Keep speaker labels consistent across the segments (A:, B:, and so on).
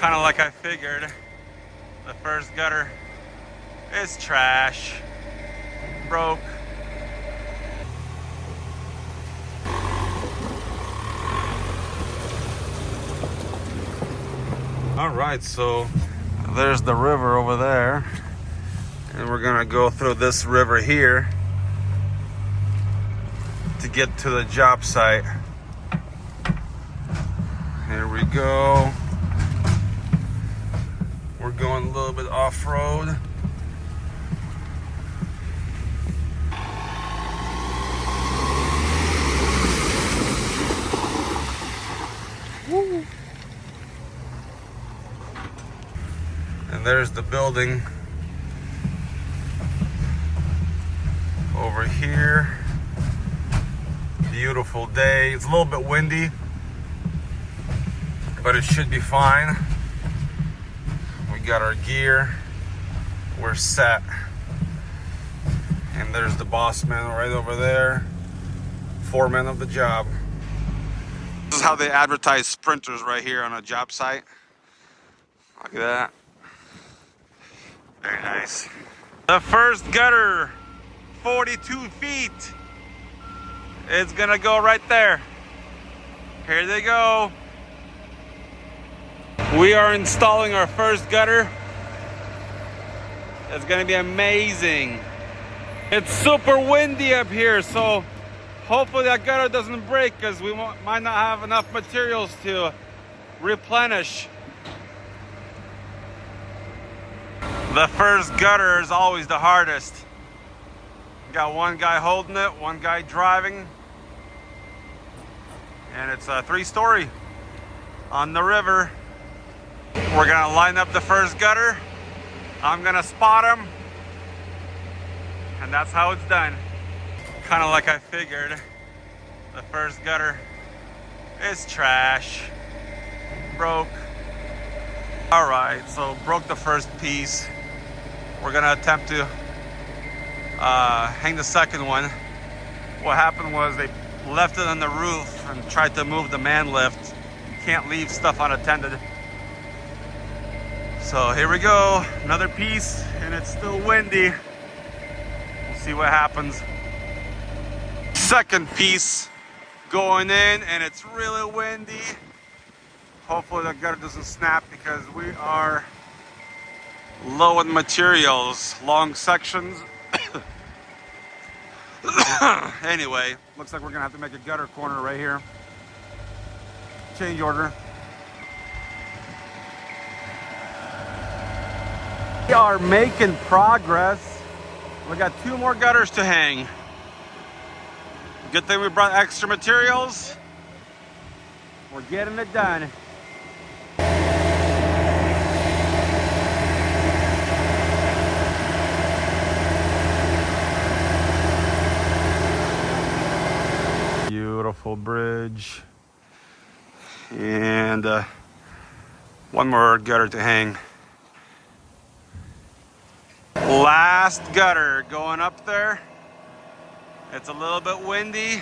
A: Kind of like I figured. The first gutter is trash. Broke. All right, so there's the river over there. And we're gonna go through this river here to get to the job site. Here we go. We're going a little bit off-road. Woo. And there's the building over here. Beautiful day. It's a little bit windy, but it should be fine. We got our gear. We're set. And there's the boss man right over there. Foreman of the job. This is how they advertise sprinters right here on a job site. Look at that. Very nice. The first gutter, 42 feet. It's gonna go right there. Here they go. We are installing our first gutter. It's gonna be amazing. It's super windy up here, so hopefully that gutter doesn't break because we might not have enough materials to replenish. The first gutter is always the hardest. Got one guy holding it, one guy driving. And it's a 3-story on the river. We're gonna line up the first gutter. I'm gonna spot him. And that's how it's done. Kind of like I figured. The first gutter is trash. Broke. All right, so broke the first piece. We're gonna attempt to hang the second one. What happened was they left it on the roof and tried to move the man lift. You can't leave stuff unattended. So here we go, another piece, and it's still windy. We'll see what happens. Second piece going in, and it's really windy. Hopefully the gutter doesn't snap because we are low in materials, long sections. Anyway, looks like we're gonna have to make a gutter corner right here. Change order. We are making progress. We got 2 more gutters to hang. Good thing we brought extra materials. We're getting it done. Beautiful bridge. And one more gutter to hang. Last gutter going up there. It's a little bit windy.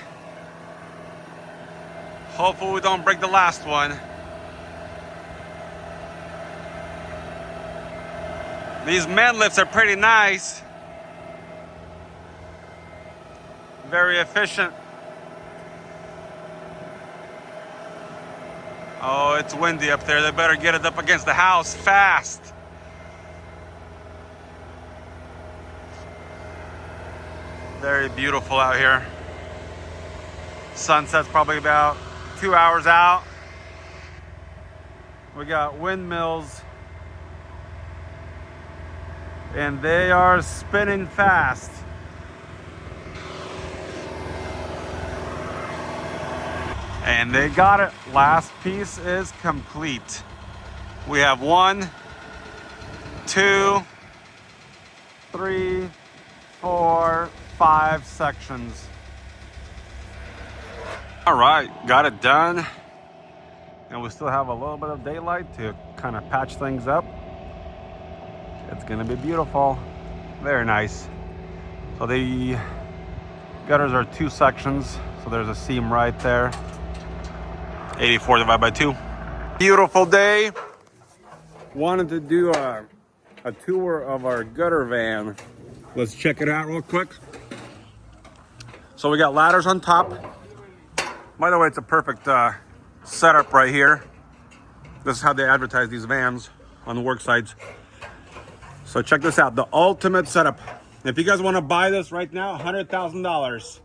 A: Hopefully we don't break the last one. These man lifts are pretty nice. Very efficient. Oh, it's windy up there. They better get it up against the house fast. Very beautiful out here. Sunset's probably about 2 hours out. We got windmills, and they are spinning fast. And they got it. Last piece is complete. We have 1, 2, 3, 4, 5 sections. All right, got it done. And we still have a little bit of daylight to kind of patch things up. It's gonna be beautiful. Very nice. So the gutters are 2 sections. So there's a seam right there. 84 divided by 2. Beautiful day. wanted to do a tour of our gutter van. Let's check it out real quick. So we got ladders on top. By the way, it's a perfect setup right here. This is how they advertise these vans on the work sites. So check this out, the ultimate setup. If you guys want to buy this right now, $100,000.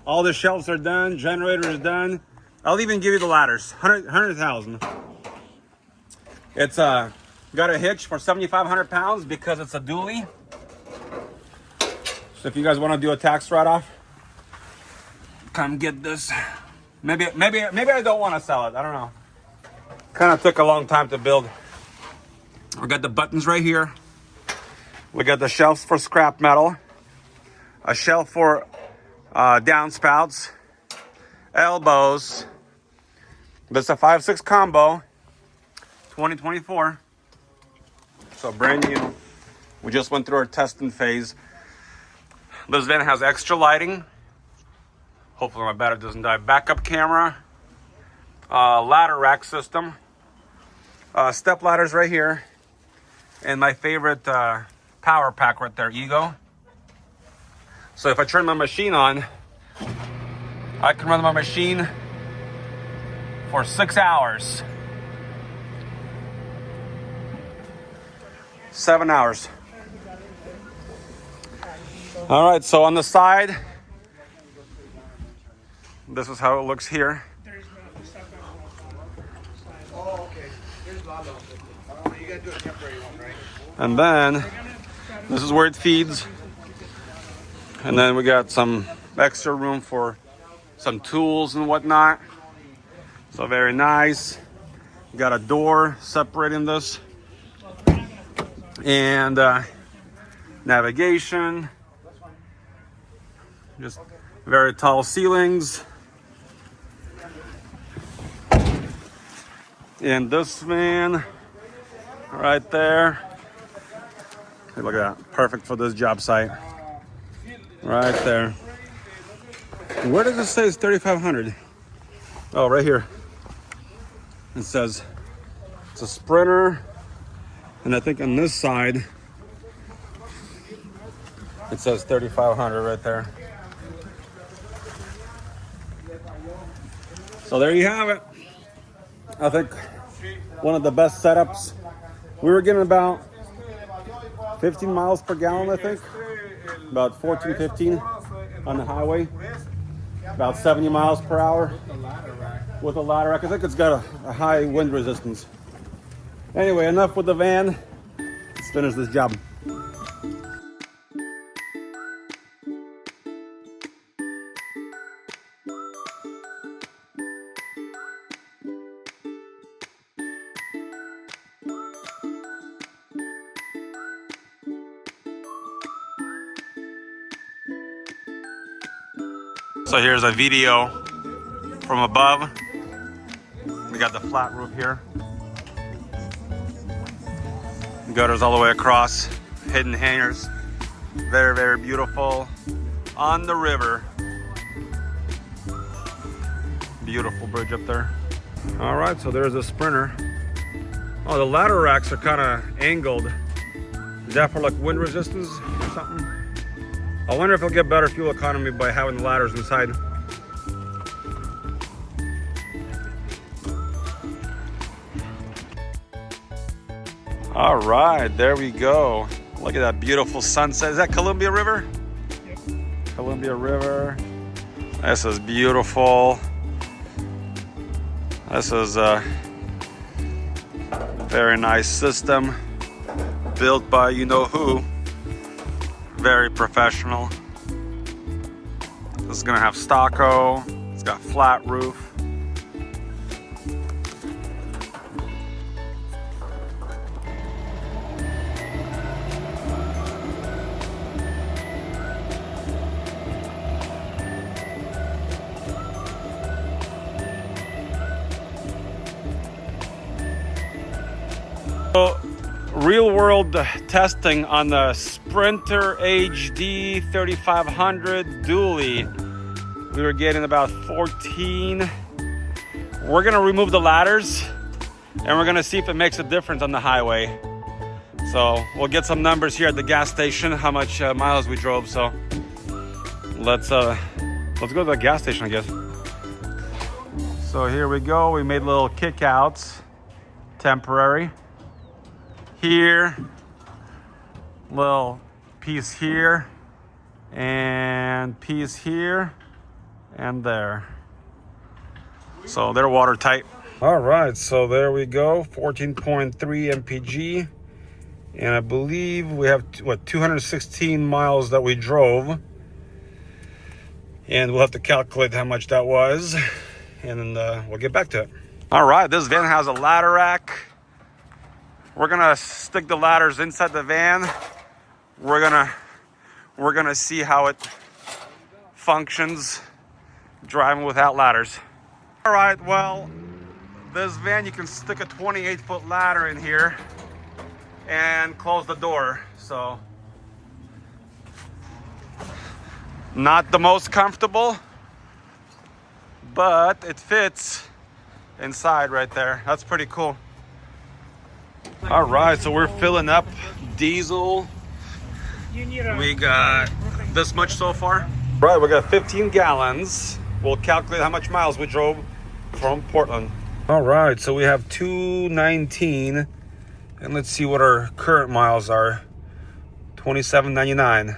A: All the shelves are done, generator is done. I'll even give you the ladders, 100,000. It's got a hitch for 7,500 pounds because it's a dually. So if you guys want to do a tax write-off, come get this. Maybe I don't want to sell it. I don't know. Kind of took a long time to build. We got the buttons right here. We got the shelves for scrap metal. A shelf for downspouts, elbows. This is a 5.6 combo, 2024. So brand new. We just went through our testing phase. This van has extra lighting. Hopefully my battery doesn't die. Backup camera, ladder rack system, step ladders right here, and my favorite power pack right there, Ego. So if I turn my machine on, I can run my machine for 6 hours. 7 hours. All right, so on the side, this is how it looks here. And then this is where it feeds. And then we got some extra room for some tools and whatnot. So very nice. We got a door separating this. And navigation. Just very tall ceilings. And this van right there. Hey, look at that. Perfect for this job site. Right there. Where does it say it's 3,500? Oh, right here. It says it's a Sprinter. And I think on this side, it says 3,500 right there. So there you have it. I think one of the best setups. We were getting about 15 miles per gallon, I think. About 14, 15 on the highway. About 70 miles per hour with a ladder rack. I think it's got a high wind resistance. Anyway, enough with the van. Let's finish this job. So here's a video from above. We got the flat roof here. Gutters all the way across, hidden hangers. Very, very beautiful. On the river. Beautiful bridge up there. All right, so there's a Sprinter. Oh, the ladder racks are kind of angled. Is that for like wind resistance or something? I wonder if it'll get better fuel economy by having the ladders inside. All right, there we go. Look at that beautiful sunset. Is that Columbia River? Yep. Columbia River. This is beautiful. This is a very nice system built by you know who. Very professional. This is gonna have stucco. It's got flat roof. So, real world testing on the Sprinter HD 3500 dually. We were getting about 14. We're gonna remove the ladders and we're gonna see if it makes a difference on the highway. So we'll get some numbers here at the gas station, how much miles we drove. So let's go to the gas station, I guess. So here we go. We made little kickouts, temporary. Here, little piece here, and piece here, and there. So they're watertight. All right, so there we go, 14.3 mpg. And I believe we have, 216 miles that we drove. And we'll have to calculate how much that was. And then we'll get back to it. All right, this van has a ladder rack. We're gonna stick the ladders inside the van. We're gonna see how it functions driving without ladders. All right, well, this van, you can stick a 28-foot ladder in here and close the door. So not the most comfortable, but it fits inside right there. That's pretty cool. All right, so we're filling up diesel. We got this much so far. Right, we got 15 gallons. We'll calculate how much miles we drove from Portland. All right, so we have 219, and let's see what our current miles are. 27.99.